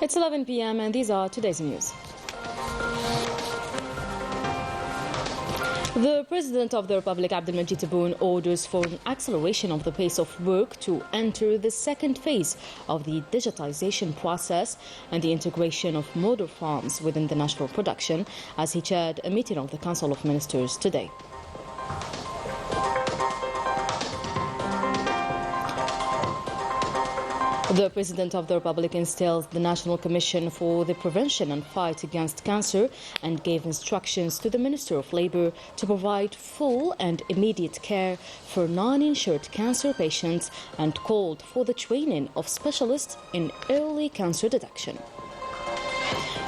It's 11 p.m. and these are today's news. The President of the Republic, Abdelmajid Tebboune, orders for an acceleration of the pace of work to enter the second phase of the digitalization process and the integration of model farms within the national production, as he chaired a meeting of the Council of Ministers today. The President of the Republic installed the National Commission for the Prevention and Fight Against Cancer and gave instructions to the Minister of Labour to provide full and immediate care for non-insured cancer patients and called for the training of specialists in early cancer detection.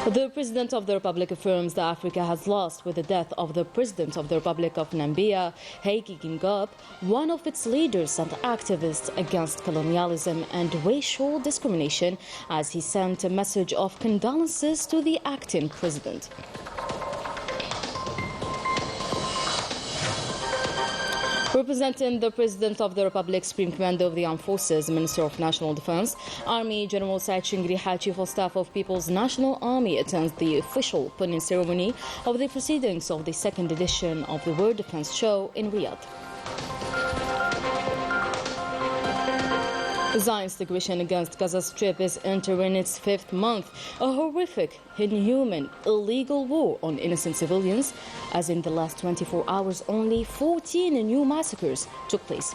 The President of the Republic affirms that Africa has lost with the death of the President of the Republic of Namibia, Hage Geingob, one of its leaders and activists against colonialism and racial discrimination, as he sent a message of condolences to the acting president. Representing the President of the Republic, Supreme Commander of the Armed Forces, Minister of National Defense, Army General Said Shingriha, Chief of Staff of People's National Army, attends the official opening ceremony of the proceedings of the second edition of the World Defense Show in Riyadh. Zion's aggression against Gaza Strip is entering its fifth month, a horrific, inhuman, illegal war on innocent civilians, as in the last 24 hours only 14 new massacres took place.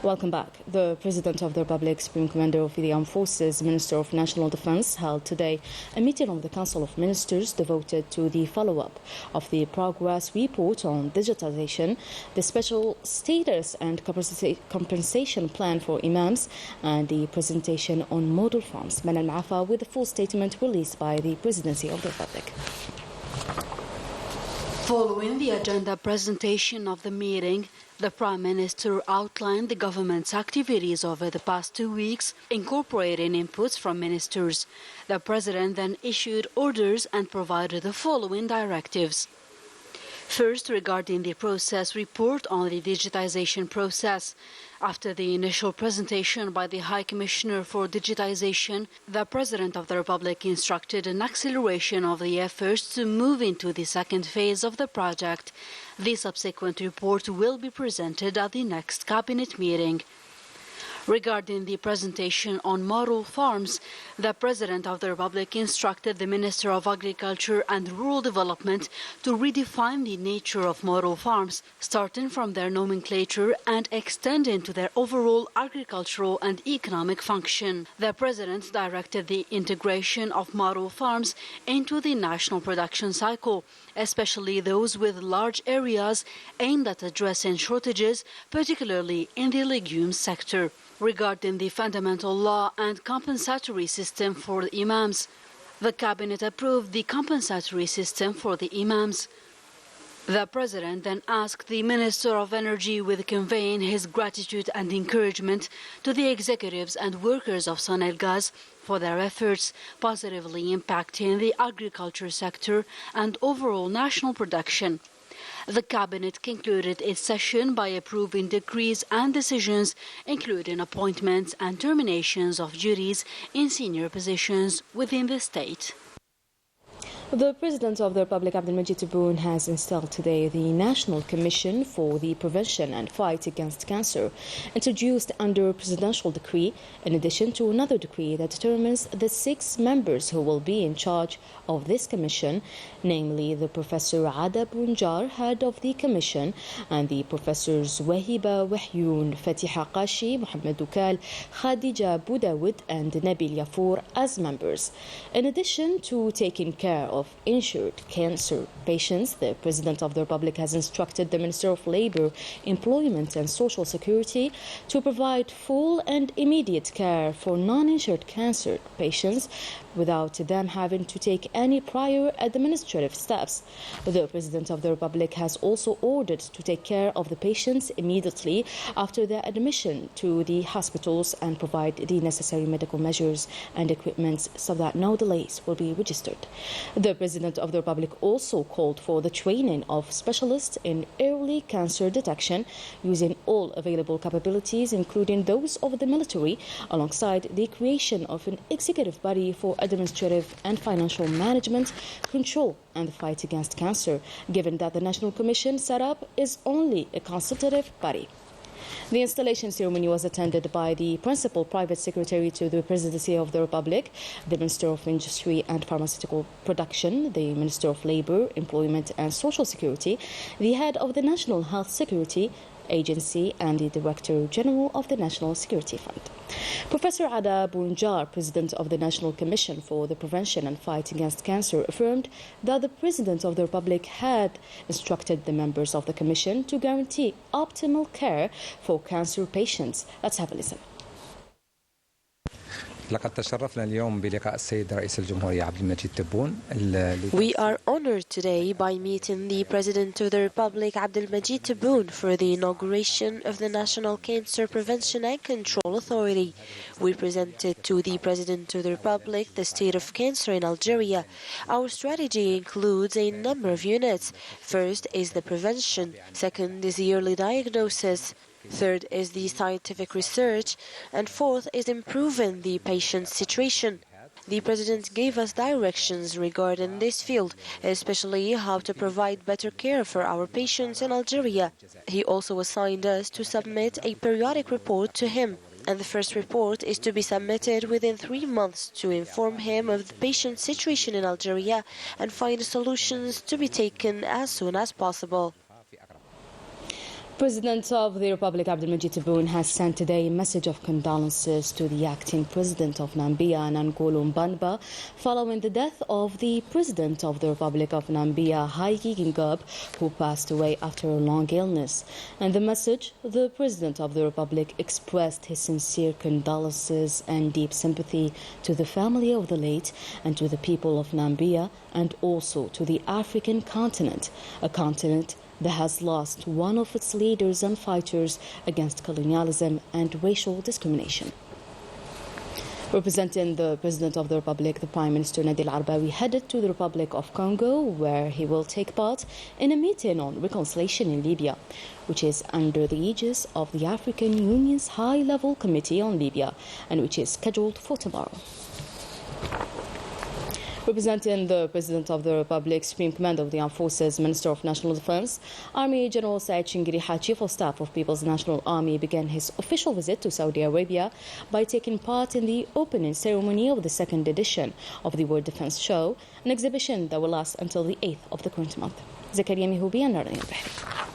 Welcome back. The President of the Republic, Supreme Commander of the Armed Forces, Minister of National Defense, held today a meeting of the Council of Ministers devoted to the follow-up of the progress report on digitalization, the special status and compensation plan for imams, and the presentation on model farms. Manal Maafa with a full statement released by the Presidency of the Republic. Following the agenda presentation of the meeting, the Prime Minister outlined the government's activities over the past 2 weeks, incorporating inputs from ministers. The President then issued orders and provided the following directives. First, regarding the process report on the digitization process. After the initial presentation by the High Commissioner for Digitization, the President of the Republic instructed an acceleration of the efforts to move into the second phase of the project. The subsequent report will be presented at the next Cabinet meeting. Regarding the presentation on model farms, the President of the Republic instructed the Minister of Agriculture and Rural Development to redefine the nature of model farms, starting from their nomenclature and extending to their overall agricultural and economic function. The President directed the integration of model farms into the national production cycle, especially those with large areas aimed at addressing shortages, particularly in the legumes sector. Regarding the fundamental law and compensatory system for the imams, the Cabinet approved the compensatory system for the imams. The President then asked the Minister of Energy, with conveying his gratitude and encouragement to the executives and workers of Sonelgaz for their efforts, positively impacting the agriculture sector and overall national production. The Cabinet concluded its session by approving decrees and decisions, including appointments and terminations of duties in senior positions within the state. The President of the Republic, Abdelmajid Tebboune, has installed today the National Commission for the Prevention and Fight Against Cancer, introduced under a presidential decree, in addition to another decree that determines the 6 members who will be in charge of this commission, namely the Professor Ada Bunjar, head of the commission, and the Professors Wahiba Wahyoun, Fatiha Qashi, Mohamed Dukal, Khadija Boudawid, and Nabil Yafour as members. In addition to taking care of insured cancer patients, the President of the Republic has instructed the Minister of Labour, Employment and Social Security to provide full and immediate care for non-insured cancer patients, without them having to take any prior administrative steps. The President of the Republic has also ordered to take care of the patients immediately after their admission to the hospitals and provide the necessary medical measures and equipment so that no delays will be registered. The President of the Republic also called for the training of specialists in early cancer detection using all available capabilities, including those of the military, alongside the creation of an executive body for administrative and financial management, control and the fight against cancer, given that the National Commission set up is only a consultative body. The installation ceremony was attended by the Principal Private Secretary to the Presidency of the Republic, the Minister of Industry and Pharmaceutical Production, the Minister of Labour, Employment and Social Security, the Head of the National Health Security Agency and the Director General of the National Security Fund. Professor Ada Bunjar, President of the National Commission for the Prevention and Fight Against Cancer, affirmed that the President of the Republic had instructed the members of the Commission to guarantee optimal care for cancer patients. Let's have a listen. لقد تشرفنا اليوم بلقاء السيد رئيس الجمهورية عبد المجيد تبون. We are honored today by meeting the President of the Republic Abdelmajid Tebboune for the inauguration of the National Cancer Prevention and Control Authority. We presented to the President of the Republic the state of cancer in Algeria. Our strategy includes a number of units. First is the prevention, second is the early diagnosis, third is the scientific research, and fourth is improving the patient's situation. The President gave us directions regarding this field, especially how to provide better care for our patients in Algeria. He also assigned us to submit a periodic report to him, and the first report is to be submitted within 3 months to inform him of the patient's situation in Algeria and find solutions to be taken as soon as possible. President of the Republic Abdelmajid Tebboune has sent today a message of condolences to the acting President of Nambia, Nangolo Mbanba, following the death of the President of the Republic of Nambia, Haigi Gingab, who passed away after a long illness. In the message, the President of the Republic expressed his sincere condolences and deep sympathy to the family of the late and to the people of Nambia, and also to the African continent, a continent that has lost one of its leaders and fighters against colonialism and racial discrimination. Representing the President of the Republic, the Prime Minister Nabil Arbawi headed to the Republic of Congo, where he will take part in a meeting on reconciliation in Libya, which is under the aegis of the African Union's High-Level Committee on Libya, and which is scheduled for tomorrow. Representing the President of the Republic, Supreme Commander of the Armed Forces, Minister of National Defense, Army General Said Chingiriha, Chief of Staff of People's National Army, began his official visit to Saudi Arabia by taking part in the opening ceremony of the second edition of the World Defense Show, an exhibition that will last until the 8th of the current month. Zakaria Mihubi and Narani Al-Bahri.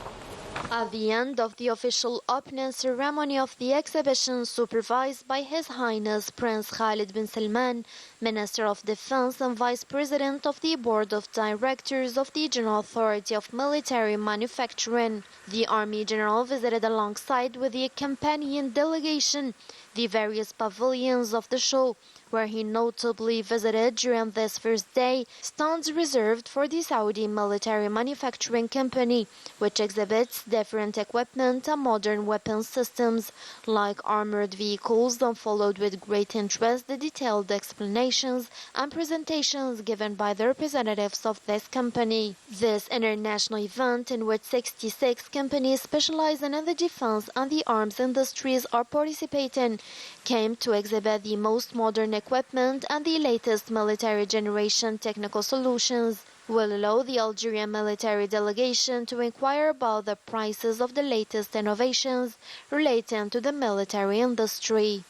At the end of the official opening ceremony of the exhibition, supervised by His Highness Prince Khalid bin Salman, Minister of Defense and Vice President of the Board of Directors of the General Authority of Military Manufacturing, the Army General visited alongside with the accompanying delegation the various pavilions of the show, where he notably visited during this first day stands reserved for the Saudi Military Manufacturing Company, which exhibits different equipment and modern weapon systems like armored vehicles, and followed with great interest the detailed explanations and presentations given by the representatives of this company. This international event, in which 66 companies specializing in the defense and the arms industries are participating, came to exhibit the most modern equipment and the latest military generation technical solutions, will allow the Algerian military delegation to inquire about the prices of the latest innovations relating to the military industry.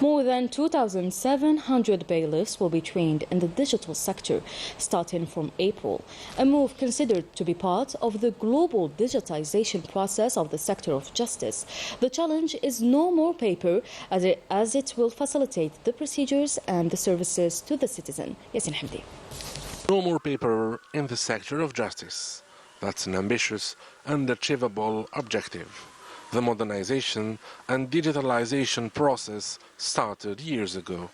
More than 2,700 bailiffs will be trained in the digital sector starting from April, a move considered to be part of the global digitization process of the sector of justice. The challenge is no more paper, as it will facilitate the procedures and the services to the citizen. Yasin Hamdi. No more paper in the sector of justice. That's an ambitious and achievable objective. The modernization and digitalization process started years ago.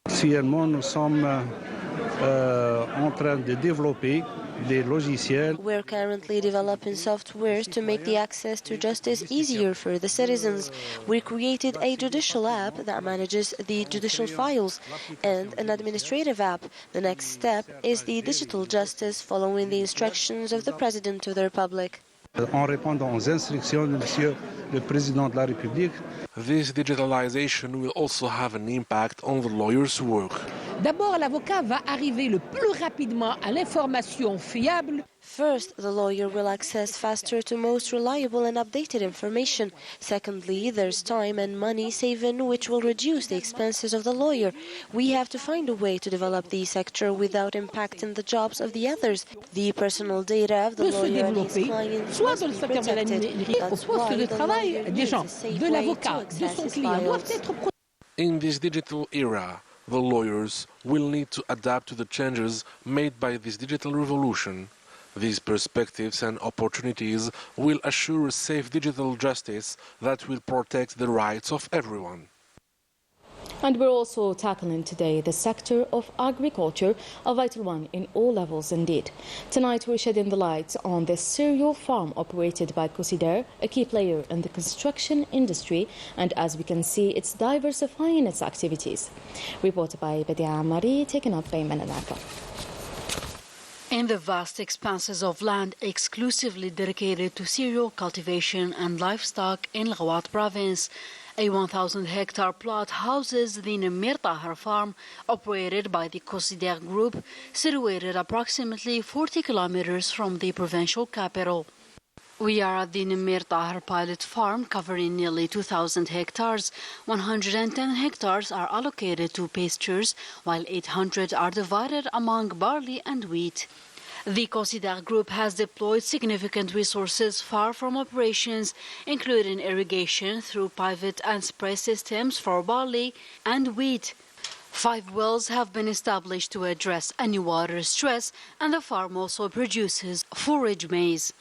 Actuellement, nous sommes en train de développer des logiciels. We're currently developing software to make the access to justice easier for the citizens. We created a judicial app that manages the judicial files and an administrative app. The next step is the digital justice following the instructions of the President of the Republic. En répondant aux instructions de Monsieur le Président de la République. This digitalization will also have an impact on the lawyers' work. D'abord, l'avocat va arriver le plus rapidement à l'information fiable. First, the lawyer will access faster to most reliable and updated information. Secondly, there's time and money saving, which will reduce the expenses of the lawyer. We have to find a way to develop the sector without impacting the jobs of the others. The personal data of the lawyer and his clients soit must dans le be secteur de protected. l'administration, au That's poste why de the travail lawyer des needs gens, a safe de way to l'avocat, de access son his client doivent files. être protégés. In this digital era, the lawyers will need to adapt to the changes made by this digital revolution. These perspectives and opportunities will assure safe digital justice that will protect the rights of everyone. And we're also tackling today the sector of agriculture, a vital one in all levels indeed. Tonight we're shedding the light on the cereal farm operated by Consider, a key player in the construction industry, and as we can see, it's diversifying its activities. Reported by Badia Mari, taken up by Mananaka. In the vast expanses of land exclusively dedicated to cereal cultivation and livestock in Ghawat province, a 1,000-hectare plot houses the Namir Tahar farm, operated by the Consider Group, situated approximately 40 kilometers from the provincial capital. We are at the Namir Tahar pilot farm, covering nearly 2,000 hectares. 110 hectares are allocated to pastures, while 800 are divided among barley and wheat. The Consider Group has deployed significant resources far from operations, including irrigation through pivot and spray systems for barley and wheat. 5 wells have been established to address any water stress, and the farm also produces forage maize.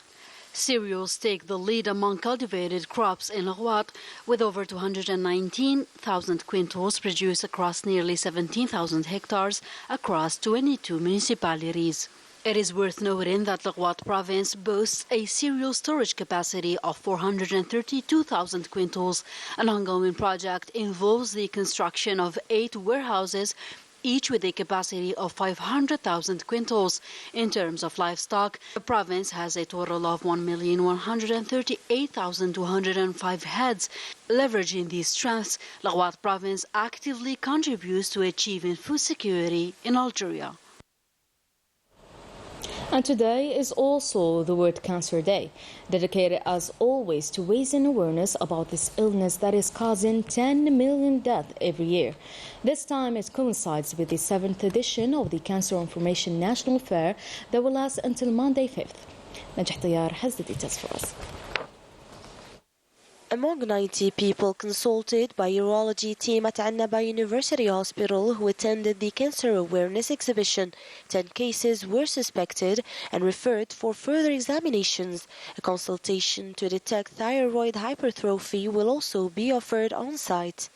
Cereals take the lead among cultivated crops in Ghawat, with over 219,000 quintals produced across nearly 17,000 hectares across 22 municipalities. It is worth noting that the Ghawat province boasts a cereal storage capacity of 432,000 quintals. An ongoing project involves the construction of 8 warehouses, each with a capacity of 500,000 quintals. In terms of livestock, the province has a total of 1,138,205 heads. Leveraging these strengths, the Ghawat province actively contributes to achieving food security in Algeria. And today is also the World Cancer Day, dedicated as always to raising awareness about this illness that is causing 10 million deaths every year. This time it coincides with the 7th edition of the Cancer Information National Fair that will last until Monday 5th. Najah Tayar has the details for us. Among 90 people consulted by urology team at Annaba University Hospital who attended the cancer awareness exhibition, 10 cases were suspected and referred for further examinations. A consultation to detect thyroid hypertrophy will also be offered on site.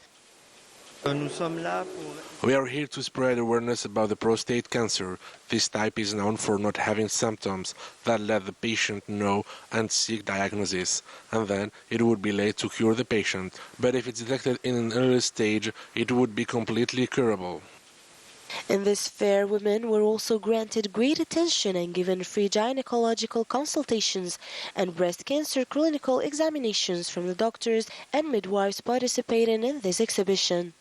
We are here to spread awareness about the prostate cancer. This type is known for not having symptoms that let the patient know and seek diagnosis, and then it would be late to cure the patient. But if it's detected in an early stage, it would be completely curable. In this fair, women were also granted great attention and given free gynecological consultations and breast cancer clinical examinations from the doctors and midwives participating in this exhibition.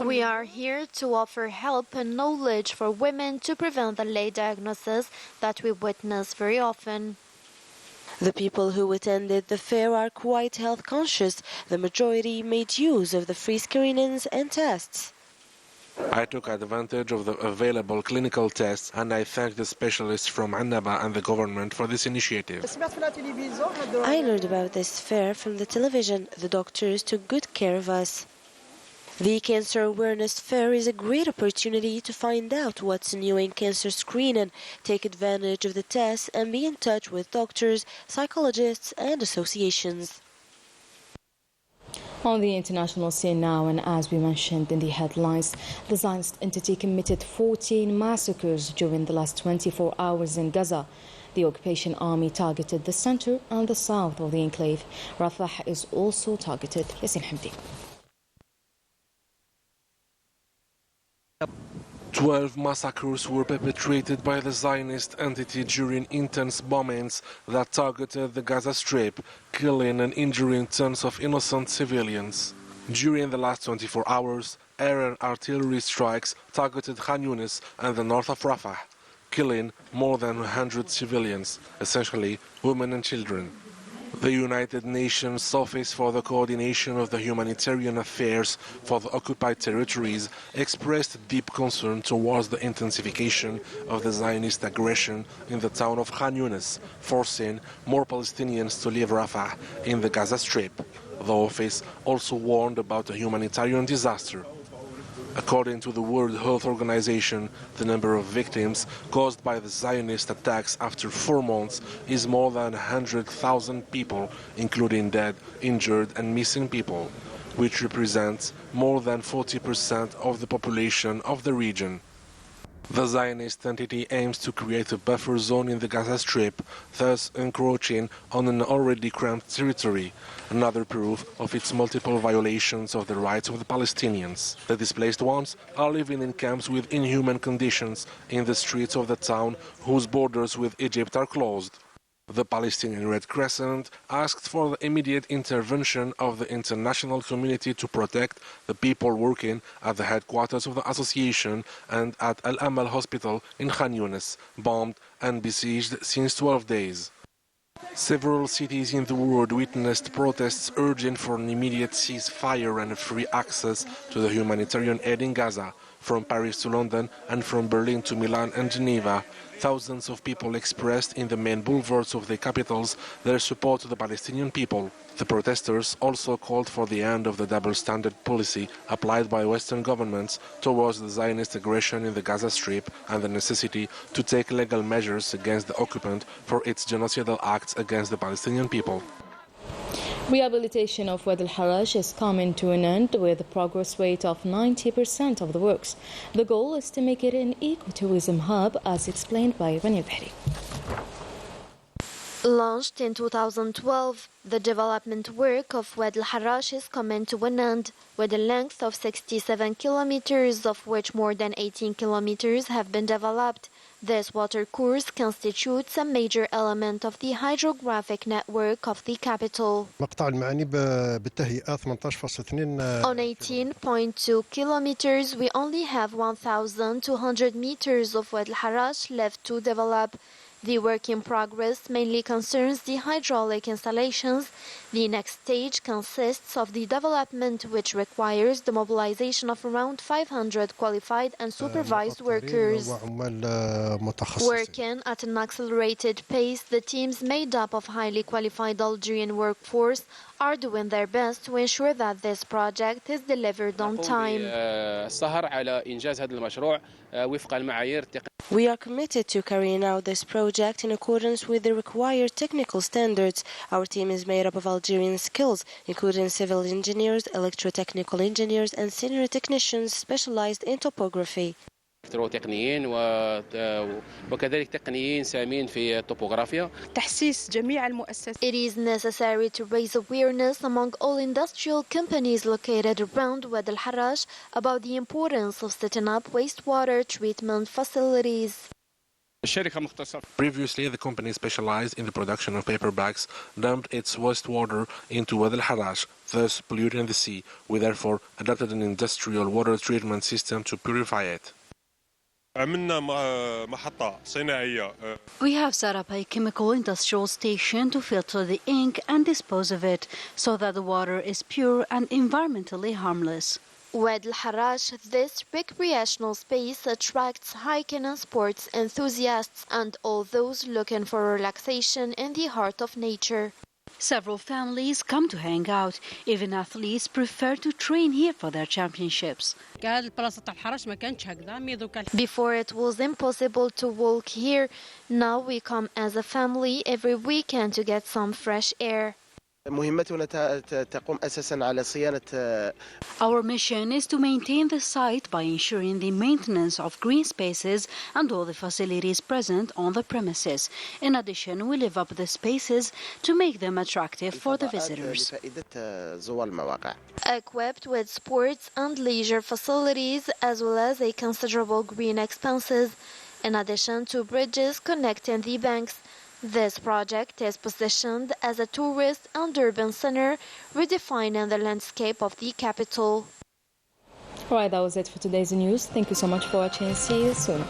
We are here to offer help and knowledge for women to prevent the late diagnosis that we witness very often. The people who attended the fair are quite health conscious. The majority made use of the free screenings and tests. I took advantage of the available clinical tests, and I thank the specialists from Annaba and the government for this initiative. I learned about this fair from the television. The doctors took good care of us. The Cancer Awareness Fair is a great opportunity to find out what's new in cancer screening, take advantage of the tests, and be in touch with doctors, psychologists, and associations. On the international scene now, and as we mentioned in the headlines, the Zionist entity committed 14 massacres during the last 24 hours in Gaza. The occupation army targeted the center and the south of the enclave. Rafah is also targeted. Yasin Hamdi. 12 massacres were perpetrated by the Zionist entity during intense bombings that targeted the Gaza Strip, killing and injuring tons of innocent civilians. During the last 24 hours, air and artillery strikes targeted Khan Yunis and the north of Rafah, killing more than 100 civilians, essentially women and children. The United Nations Office for the Coordination of the Humanitarian Affairs for the Occupied Territories expressed deep concern towards the intensification of the Zionist aggression in the town of Khan Yunis, forcing more Palestinians to leave Rafah in the Gaza Strip. The office also warned about a humanitarian disaster. According to the World Health Organization, the number of victims caused by the Zionist attacks after 4 months is more than 100,000 people, including dead, injured and missing people, which represents more than 40% of the population of the region. The Zionist entity aims to create a buffer zone in the Gaza Strip, thus encroaching on an already cramped territory, another proof of its multiple violations of the rights of the Palestinians. The displaced ones are living in camps with inhuman conditions in the streets of the town whose borders with Egypt are closed. The Palestinian Red Crescent asked for the immediate intervention of the international community to protect the people working at the headquarters of the association and at Al Amal Hospital in Khan Yunis, bombed and besieged since 12 days. Several cities in the world witnessed protests urging for an immediate ceasefire and free access to the humanitarian aid in Gaza, from Paris to London and from Berlin to Milan and Geneva. Thousands of people expressed in the main boulevards of the capitals their support to the Palestinian people. The protesters also called for the end of the double-standard policy applied by Western governments towards the Zionist aggression in the Gaza Strip and the necessity to take legal measures against the occupant for its genocidal acts against the Palestinian people. Rehabilitation of Wadi al-Haraj is coming to an end with a progress rate of 90% of the works. The goal is to make it an ecotourism hub, as explained by Rani al-Bahri. Launched in 2012, the development work of Wadi al-Haraj is coming to an end, with a length of 67 kilometers, of which more than 18 kilometers have been developed. This watercourse constitutes a major element of the hydrographic network of the capital. On 18.2 kilometers, we only have 1,200 meters of Wadi al-Haraj left to develop. The work in progress mainly concerns the hydraulic installations. The next stage consists of the development, which requires the mobilization of around 500 qualified and supervised workers. Working at an accelerated pace, the teams made up of highly qualified Algerian workforce are doing their best to ensure that this project is delivered on time. We are committed to carrying out this project in accordance with the required technical standards. Our team is made up of Algerian skills, including civil engineers, electrotechnical engineers, and senior technicians specialized in topography. تقنيين وكذلك تقنيين سامين في الطوبوغرافيا. تحسيس جميع المؤسسات. It is necessary to raise awareness among all industrial companies located around Wadi al-Haraj about the importance of setting up wastewater treatment facilities. Previously, the company specialized in the production of paper bags dumped its wastewater into Wadi al-Haraj, thus polluting the sea. We therefore adopted an industrial water treatment system to purify it. We have set up a chemical industrial station to filter the ink and dispose of it so that the water is pure and environmentally harmless. Wadi al-Haraj, this recreational space attracts hiking and sports enthusiasts and all those looking for relaxation in the heart of nature. Several families come to hang out. Even athletes prefer to train here for their championships. Before it was impossible to walk here. Now we come as a family every weekend to get some fresh air. Our mission is to maintain the site by ensuring the maintenance of green spaces and all the facilities present on the premises. In addition, we live up the spaces to make them attractive for the visitors. Equipped with sports and leisure facilities as well as a considerable green expanses, in addition to bridges connecting the banks. This project is positioned as a tourist and urban center, redefining the landscape of the capital. All right, that was it for today's news. Thank you so much for watching. See you soon.